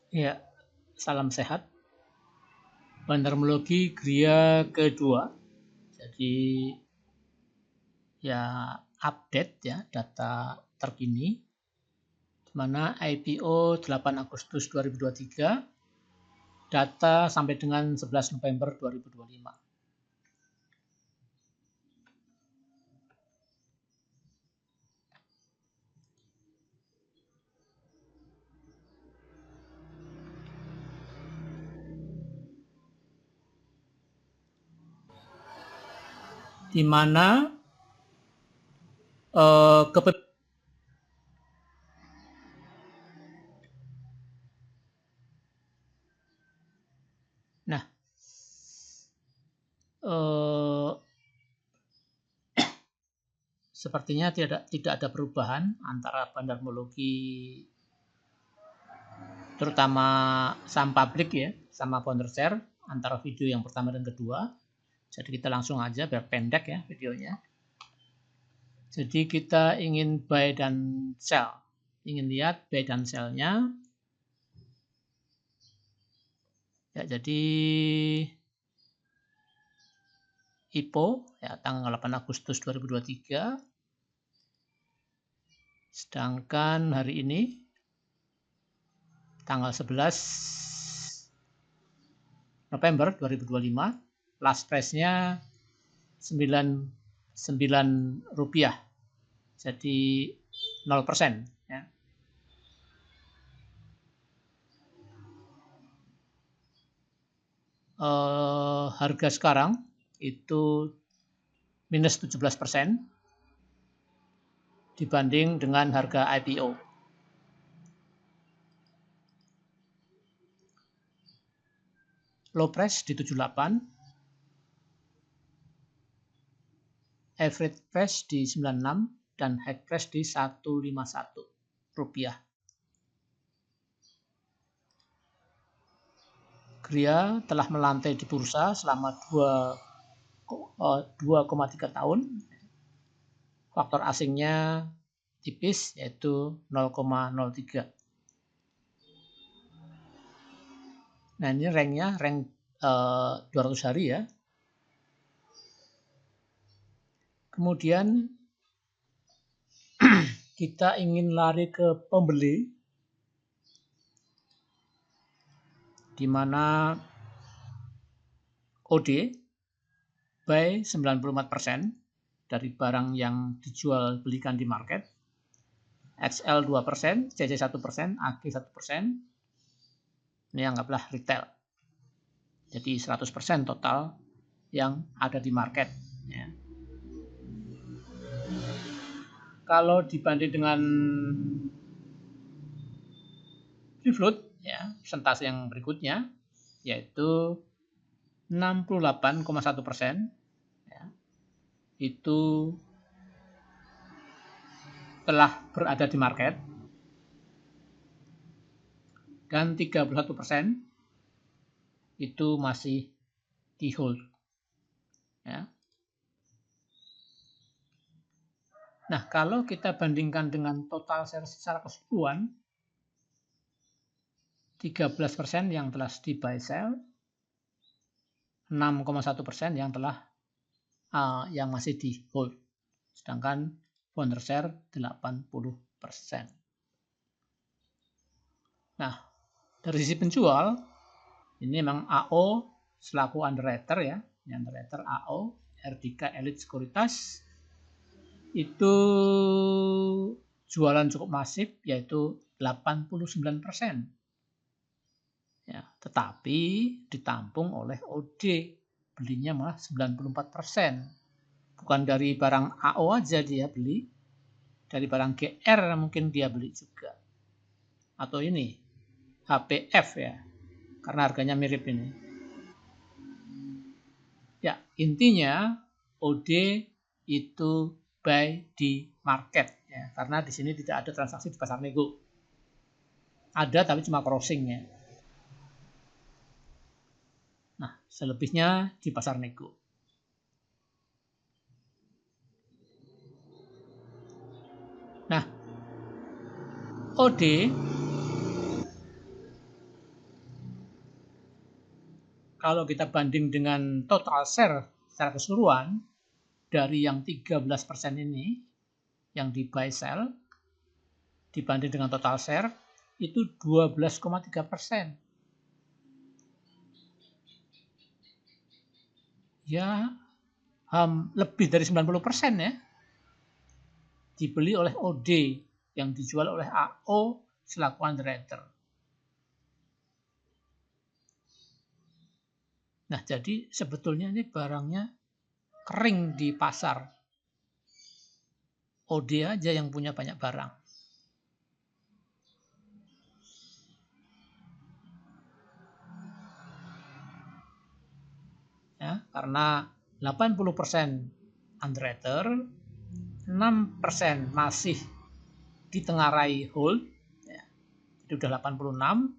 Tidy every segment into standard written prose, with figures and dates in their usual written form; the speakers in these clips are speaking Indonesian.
Ya, salam sehat. Bandarmologi Gria kedua. Jadi ya update ya data terkini di mana IPO 8 Agustus 2023, data sampai dengan 11 November 2025. Di mana nah sepertinya tidak ada perubahan antara bandarmologi terutama saham publik ya sama founder share antara video yang pertama dan kedua. Jadi kita langsung aja biar pendek ya videonya. Jadi kita ingin buy dan sell. Ingin lihat buy dan sell-nya. Ya, jadi IPO ya tanggal 8 Agustus 2023. Sedangkan hari ini tanggal 11 November 2025, last price-nya 9 rupiah. Jadi 0% ya. Harga sekarang itu minus 17% dibanding dengan harga IPO. Low price di 78, average price di 96, dan high price di 151 rupiah. Gria telah melantai di bursa selama 2,3 tahun. Faktor asingnya tipis yaitu 0,03. Nah ini ranknya rank 200 hari ya. Kemudian kita ingin lari ke pembeli, di mana OD buy 94% dari barang yang dijual belikan di market, XL 2%, CC 1%, AG 1%. Ini anggaplah retail. Jadi 100% total yang ada di market. Ya. Kalau dibanding dengan free float, ya, persentase yang berikutnya yaitu 68,1%, ya, itu telah berada di market, dan 31% itu masih di hold. Ya. Nah, kalau kita bandingkan dengan total share secara keseluruhan, 13% yang telah di buy sell, 6,1% yang telah yang masih di hold. Sedangkan founder share 80%. Nah, dari sisi penjual, ini memang AO selaku underwriter ya, underwriter AO, RDK Elite Sekuritas, itu jualan cukup masif yaitu 89%. Ya, tetapi ditampung oleh OD, belinya malah 94%. Bukan dari barang AO aja dia beli, dari barang GR mungkin dia beli juga. Atau ini, HPF ya, karena harganya mirip ini. Ya, intinya OD itu buy di market ya, karena di sini tidak ada transaksi di pasar nego. Ada tapi cuma crossing ya. Nah, selebihnya di pasar nego. Nah, OD kalau kita banding dengan total share secara keseluruhan dari yang 13% ini yang di buy sell dibanding dengan total share itu 12,3%. Ya, lebih dari 90% ya. Dibeli oleh OD yang dijual oleh AO selaku underwriter. Nah, jadi sebetulnya ini barangnya kering di pasar. OD aja yang punya banyak barang. Ya, karena 80% underwriter, 6% masih ditengarai hold, ya, jadi udah 86,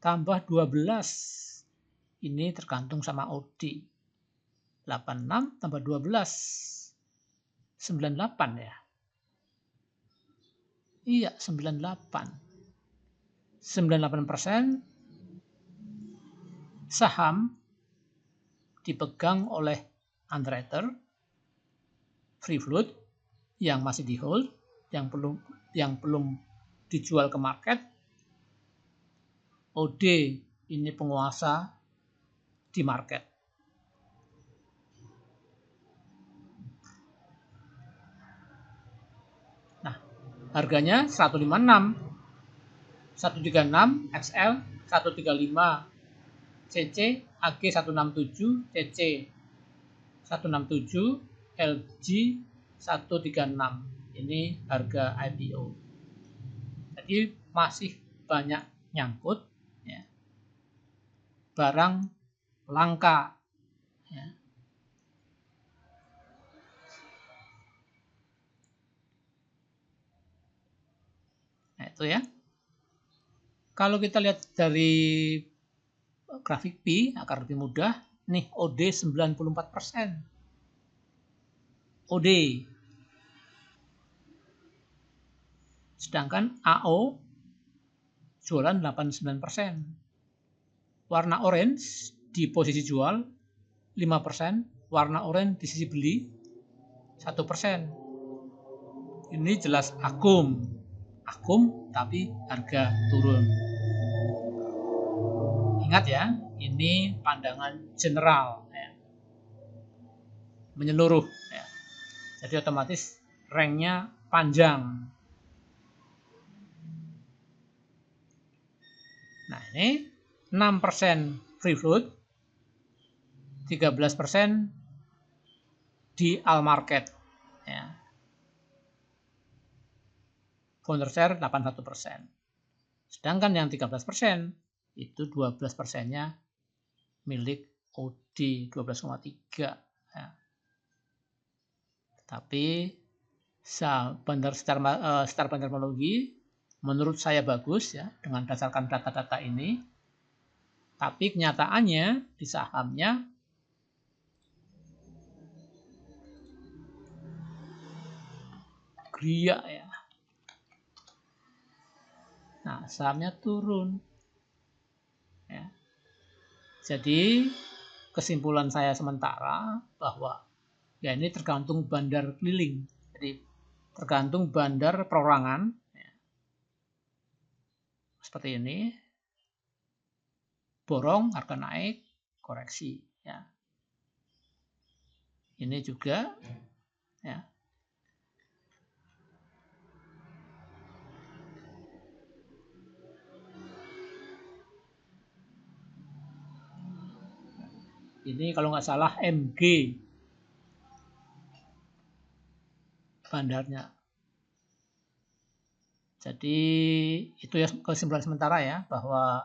tambah 12, ini tergantung sama OD. 86 tambah 12, 98 ya. Iya, 98. 98% saham dipegang oleh underwriter, free float yang masih di hold, yang belum dijual ke market. OD ini penguasa di market. Nah, harganya 156, 136 XL, 135 CC, AG 167, CC 167, LG 136. Ini harga IPO. Jadi masih banyak nyangkut ya, barang langka ya. Nah, itu ya. Kalau kita lihat dari grafik P agar lebih mudah, nih OD 94%. OD. Sedangkan AO jualan 89%. Warna orange di posisi jual 5%, warna orange di sisi beli 1%. Ini jelas akum tapi harga turun. Ingat ya, ini pandangan general ya, menyeluruh ya. Jadi otomatis ranknya panjang. Nah, ini 6% free float, 13% di all market ya. Founder share 81%. Sedangkan yang 13% itu 12%-nya milik OD 12,3 ya. Tapi secara teknologi menurut saya bagus ya dengan berdasarkan data-data ini. Tapi kenyataannya di sahamnya gria ya. Nah, sahamnya turun. Ya. Jadi kesimpulan saya sementara bahwa ya ini tergantung bandar keliling. Jadi tergantung bandar perorangan. Ya. Seperti ini. Borong, harga naik, koreksi. Ya. Ini juga ya. Ini kalau nggak salah MG bandarnya. Jadi itu ya kesimpulan sementara ya bahwa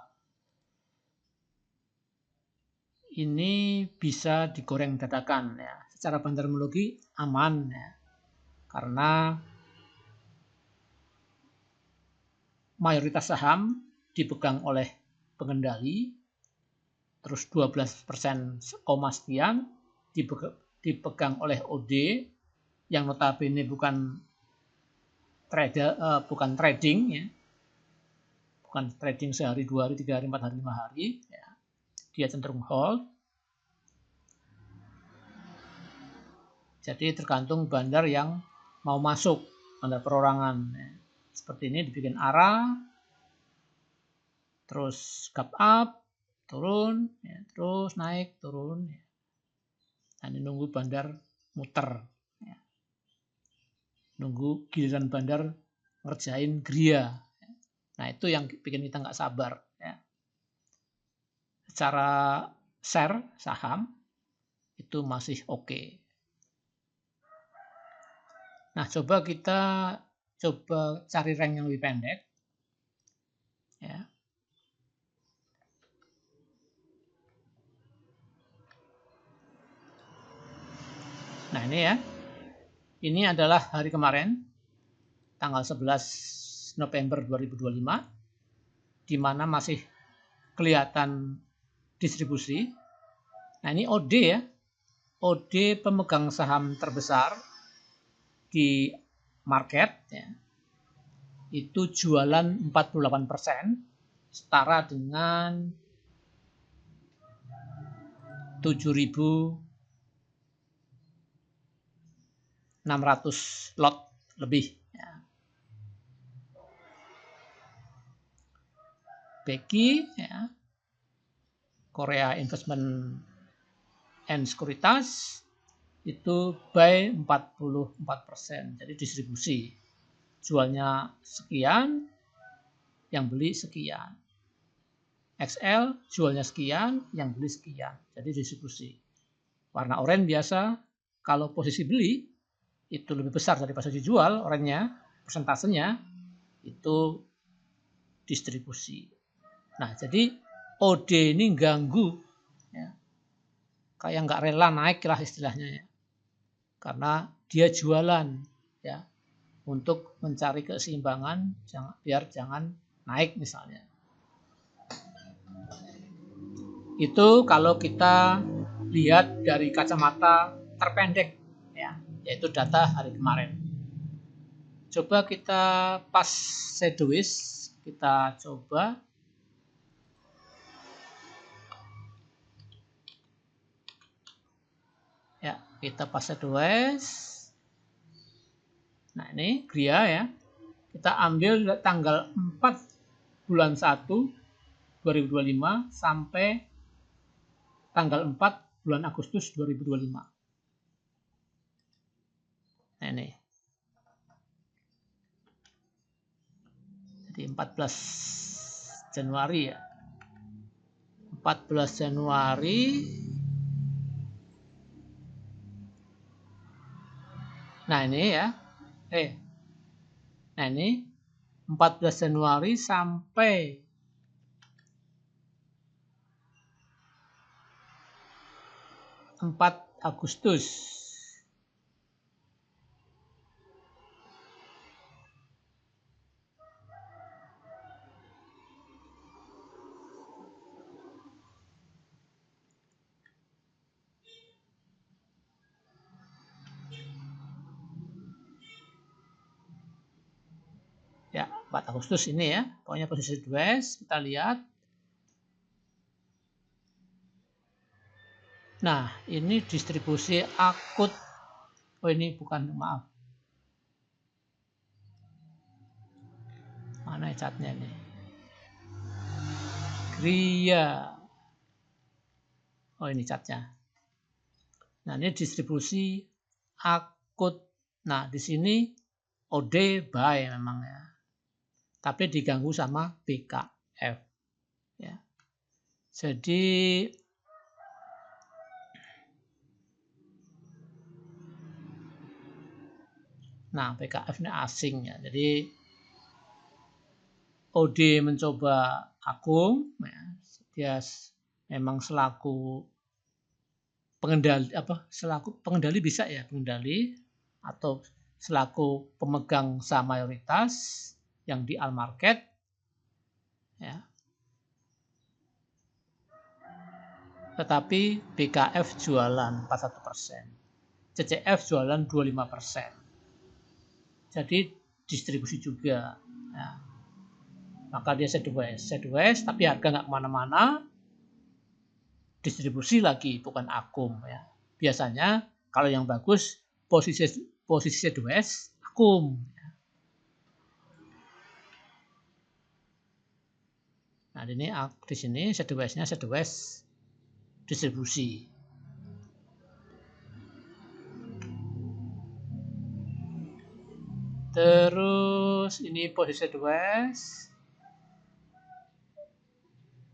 ini bisa digoreng dadakan ya. Secara bandarmologi aman ya. Karena mayoritas saham dipegang oleh pengendali, terus 12% sekian dipegang oleh OD yang notabene bukan trading ya, bukan trading sehari, 2 hari, 3 hari, 4 hari, 5 hari ya. dia cenderung hold. Jadi tergantung bandar yang mau masuk, bandar perorangan. Seperti ini dibikin arah, terus gap up, turun, ya, terus naik, turun. Ya. Nah, ini nunggu bandar muter. Ya. Nunggu giliran bandar ngerjain gria. Nah, itu yang bikin kita nggak sabar. Ya. Secara share saham itu masih oke. Nah, coba kita cari rank yang lebih pendek. Ya. Nah, ini ya. Ini adalah hari kemarin, tanggal 11 November 2025, di mana masih kelihatan distribusi. Nah, ini OD ya. OD pemegang saham terbesar di market ya, itu jualan 48%, setara dengan 7.600 lot lebih. Ya. BEKI, ya, Korea Investment and Sekuritas, itu buy 44%. Jadi distribusi. Jualnya sekian, yang beli sekian. XL jualnya sekian, yang beli sekian. Jadi distribusi. Warna oranye biasa, kalau posisi beli itu lebih besar dari posisi jual, oranye persentasenya itu distribusi. Nah, jadi OD ini ganggu, ya. Kayak nggak rela naik lah istilahnya ya. Karena dia jualan ya untuk mencari keseimbangan biar jangan naik misalnya. Itu kalau kita lihat dari kacamata terpendek ya, yaitu data hari kemarin. Coba kita pas sideways, kita coba ya, kita pas sideways. Nah, ini gria ya. Kita ambil tanggal 4 bulan 1 2025 sampai tanggal 4 bulan Agustus 2025. Nah, ini. Jadi 14 Januari ya. 14 Januari. Nah, ini ya. Nah, ini 14 Januari sampai 4 Agustus. Ya, 4 Agustus ini ya. Pokoknya posisi sideways, kita lihat. Nah, ini distribusi akut. Oh, ini bukan, maaf. Mana catnya nih? Gria. Oh, ini catnya. Nah, ini distribusi akut. Nah, di sini OD buy memang ya. Tapi diganggu sama BKF. Ya. Jadi nah, BKF ini asing ya. Jadi OD mencoba agung ya. Dia memang selaku pengendali bisa ya, pengendali atau selaku pemegang saham mayoritas yang di all market ya. Tetapi BKF jualan 41%, CCF jualan 25%. Jadi distribusi juga ya. Maka dia sideways tapi harga nggak kemana-mana. distribusi lagi, bukan akum ya. Biasanya kalau yang bagus posisi sideways akum. Nah, ini di sini sideways-nya sideways distribusi. Terus ini posisi sideways.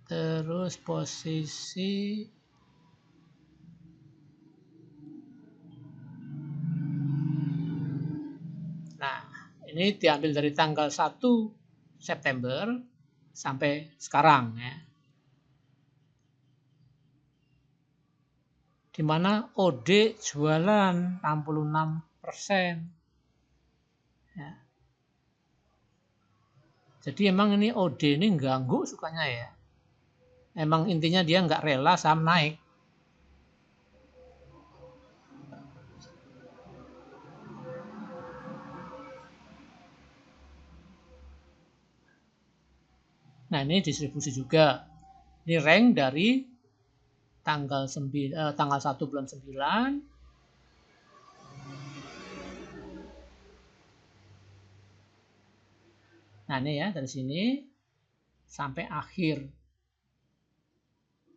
Terus posisi nah, ini diambil dari tanggal 1 September sampai sekarang ya. Di mana OD jualan 66%. Ya. Jadi emang ini OD ini ganggu sukanya ya. Emang intinya dia nggak rela saham naik. Nah, ini distribusi juga. Ini rank dari tanggal 1 bulan 9. Nah, ini ya dari sini sampai akhir.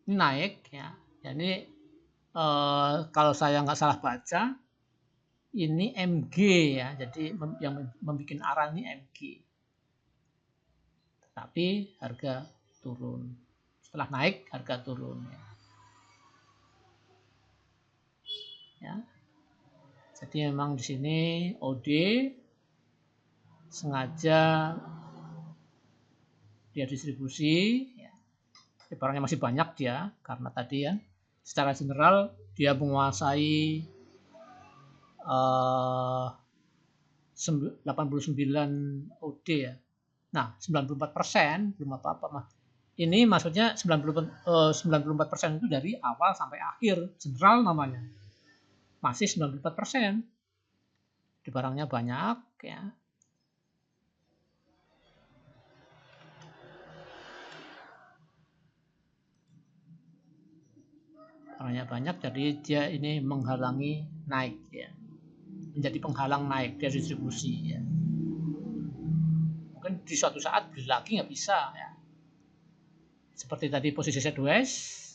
Ini naik ya. Jadi kalau saya nggak salah baca, ini MG ya. Jadi yang membuat arah ini MG. Tapi harga turun. Setelah naik harga turun ya. Ya. Jadi memang di sini OD sengaja dia distribusi ya. Barangnya masih banyak dia karena tadi ya secara general dia menguasai 89 OD ya. Nah, 94% belum apa-apa mah. Ini maksudnya 94% itu dari awal sampai akhir, general namanya. Masih 94%. Di barangnya banyak ya. Barangnya banyak jadi dia ini menghalangi naik ya. Menjadi penghalang naik dari distribusi ya. Mungkin di suatu saat beli lagi nggak bisa ya. Seperti tadi posisi sideways.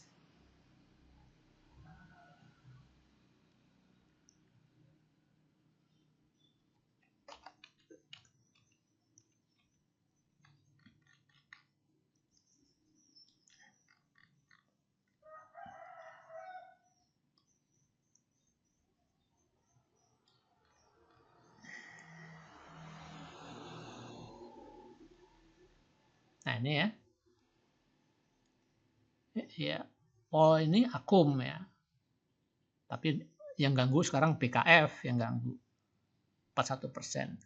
Nah, ini ya. Ya, oh ini akum ya. Tapi yang ganggu sekarang BKF yang ganggu 41%.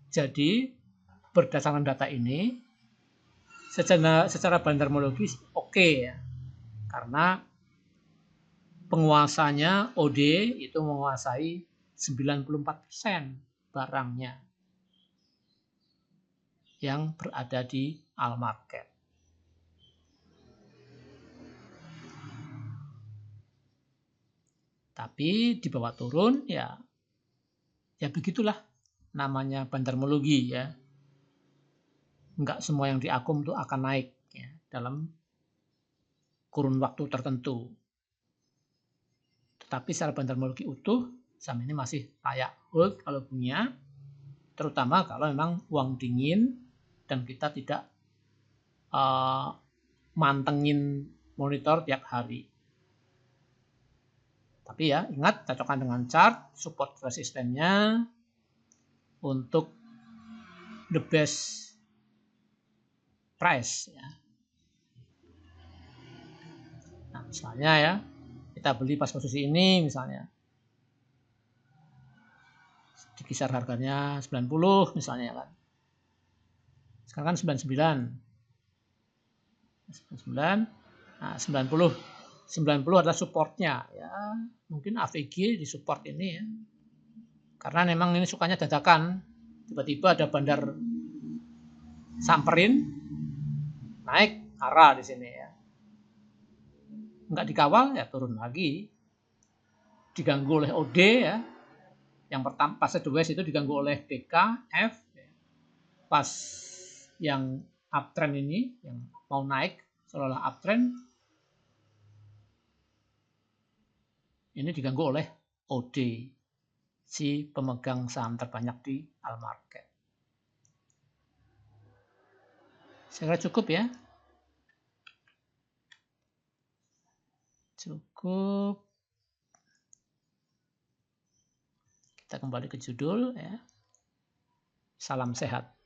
Jadi berdasarkan data ini secara bandarmologis oke ya. Karena penguasanya OD itu menguasai 94% barangnya yang berada di all market. Tapi di bawah turun ya begitulah namanya bandarmologi ya. Enggak semua yang diakum itu akan naik ya, dalam kurun waktu tertentu. Tetapi secara bandarmologi utuh saham ini masih layak hold kalau punya, terutama kalau memang uang dingin dan kita tidak mantengin monitor tiap hari. Tapi ya ingat cocokkan dengan chart, support resistennya untuk the best price ya. Nah, misalnya ya kita beli pas posisi ini misalnya di kisar harganya 90 misalnya kan. Sekarang kan 99. 99. Nah, 90 adalah supportnya ya. Mungkin AVG di support ini ya. Karena memang ini sukanya dadakan. Tiba-tiba ada bandar samperin naik arah di sini ya. Nggak dikawal ya turun lagi. Diganggu oleh OD ya. Yang pertama pas sideways itu diganggu oleh BK, F. Pas yang uptrend ini yang mau naik seolah uptrend ini diganggu oleh OD, si pemegang saham terbanyak di Almarket. Saya kira cukup ya. Cukup. Kita kembali ke judul ya. Salam sehat.